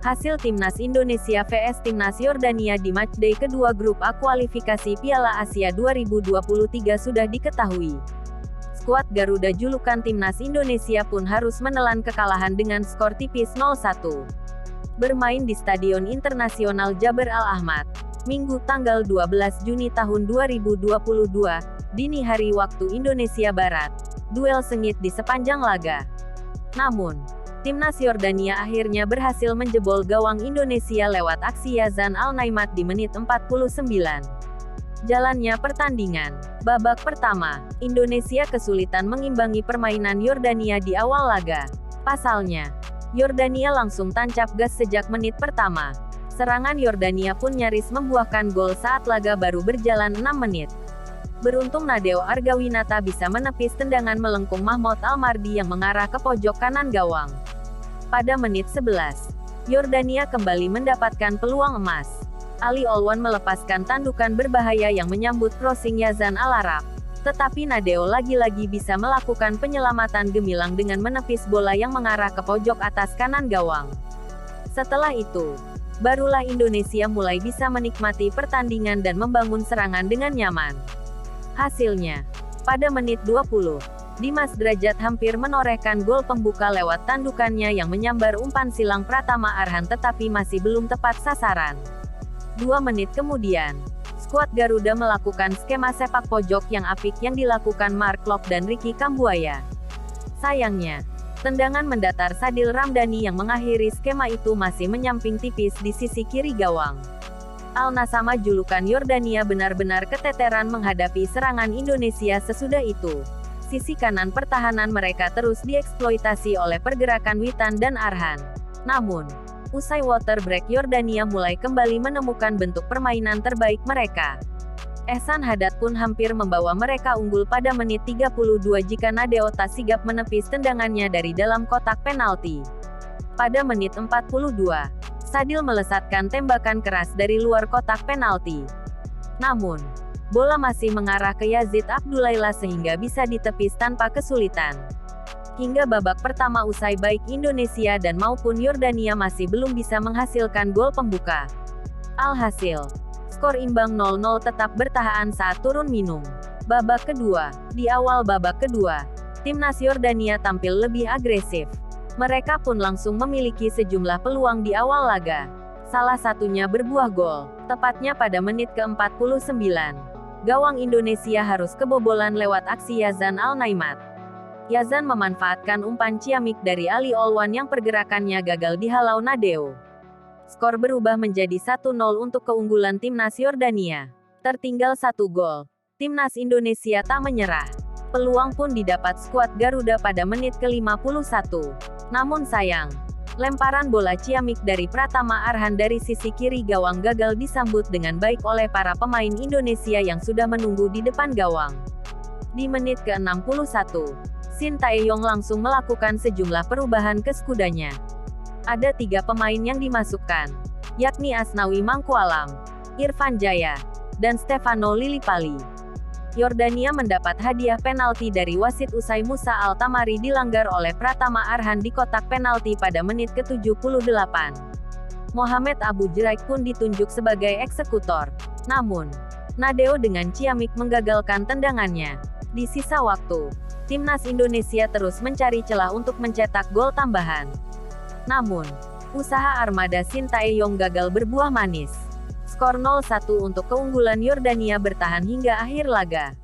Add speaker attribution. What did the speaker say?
Speaker 1: Hasil Timnas Indonesia vs Timnas Yordania di matchday kedua grup A kualifikasi Piala Asia 2023 sudah diketahui. Skuad Garuda julukan Timnas Indonesia pun harus menelan kekalahan dengan skor tipis 0-1. Bermain di Stadion Internasional Jaber Al-Ahmad, Minggu tanggal 12 Juni tahun 2022, dini hari waktu Indonesia Barat. Duel sengit di sepanjang laga. Namun, Timnas Yordania akhirnya berhasil menjebol gawang Indonesia lewat aksi Yazan Al-Naimat di menit 49. Jalannya pertandingan. Babak pertama, Indonesia kesulitan mengimbangi permainan Yordania di awal laga. Pasalnya, Yordania langsung tancap gas sejak menit pertama. Serangan Yordania pun nyaris membuahkan gol saat laga baru berjalan 6 menit. Beruntung Nadeo Argawinata bisa menepis tendangan melengkung Mahmoud Almardi yang mengarah ke pojok kanan gawang. Pada menit 11, Yordania kembali mendapatkan peluang emas. Ali Olwan melepaskan tandukan berbahaya yang menyambut crossing Yazan Al-Arab. Tetapi Nadeo lagi-lagi bisa melakukan penyelamatan gemilang dengan menepis bola yang mengarah ke pojok atas kanan gawang. Setelah itu, barulah Indonesia mulai bisa menikmati pertandingan dan membangun serangan dengan nyaman. Hasilnya, pada menit 20, Dimas Drajat hampir menorehkan gol pembuka lewat tandukannya yang menyambar umpan silang Pratama Arhan tetapi masih belum tepat sasaran. 2 menit kemudian, skuad Garuda melakukan skema sepak pojok yang apik yang dilakukan Mark Klok dan Ricky Kambuaya. Sayangnya, tendangan mendatar Sadil Ramdhani yang mengakhiri skema itu masih menyamping tipis di sisi kiri gawang. Al-Nasama julukan Yordania benar-benar keteteran menghadapi serangan Indonesia sesudah itu. Sisi kanan pertahanan mereka terus dieksploitasi oleh pergerakan Witan dan Arhan. Namun, usai water break Yordania mulai kembali menemukan bentuk permainan terbaik mereka. Ehsan Haddad pun hampir membawa mereka unggul pada menit 32 jika Nadeo tak sigap menepis tendangannya dari dalam kotak penalti. Pada menit 42, Sadil melesatkan tembakan keras dari luar kotak penalti. Namun, bola masih mengarah ke Yazid Abdulaila sehingga bisa ditepis tanpa kesulitan. Hingga babak pertama usai baik Indonesia dan maupun Yordania masih belum bisa menghasilkan gol pembuka. Alhasil, skor imbang 0-0 tetap bertahan saat turun minum. Babak kedua, di awal babak kedua, Timnas Yordania tampil lebih agresif. Mereka pun langsung memiliki sejumlah peluang di awal laga. Salah satunya berbuah gol, tepatnya pada menit ke-49. Gawang Indonesia harus kebobolan lewat aksi Yazan Al-Naimat. Yazan memanfaatkan umpan ciamik dari Ali Olwan yang pergerakannya gagal dihalau Nadeo. Skor berubah menjadi 1-0 untuk keunggulan Timnas Yordania. Tertinggal 1 gol, Timnas Indonesia tak menyerah. Peluang pun didapat skuad Garuda pada menit ke-51. Namun sayang, lemparan bola ciamik dari Pratama Arhan dari sisi kiri gawang gagal disambut dengan baik oleh para pemain Indonesia yang sudah menunggu di depan gawang. Di menit ke-61, Shin Tae-yong langsung melakukan sejumlah perubahan ke skudanya. Ada 3 pemain yang dimasukkan, yakni Asnawi Mangkualam, Irfan Jaya, dan Stefano Lillipali. Yordania mendapat hadiah penalti dari wasit usai Musa Al-Tamari dilanggar oleh Pratama Arhan di kotak penalti pada menit ke-78. Mohamed Abu Jeraik pun ditunjuk sebagai eksekutor. Namun, Nadeo dengan ciamik menggagalkan tendangannya. Di sisa waktu, Timnas Indonesia terus mencari celah untuk mencetak gol tambahan. Namun, usaha armada Shin Tae-yong gagal berbuah manis. Skor 0-1 untuk keunggulan Yordania bertahan hingga akhir laga.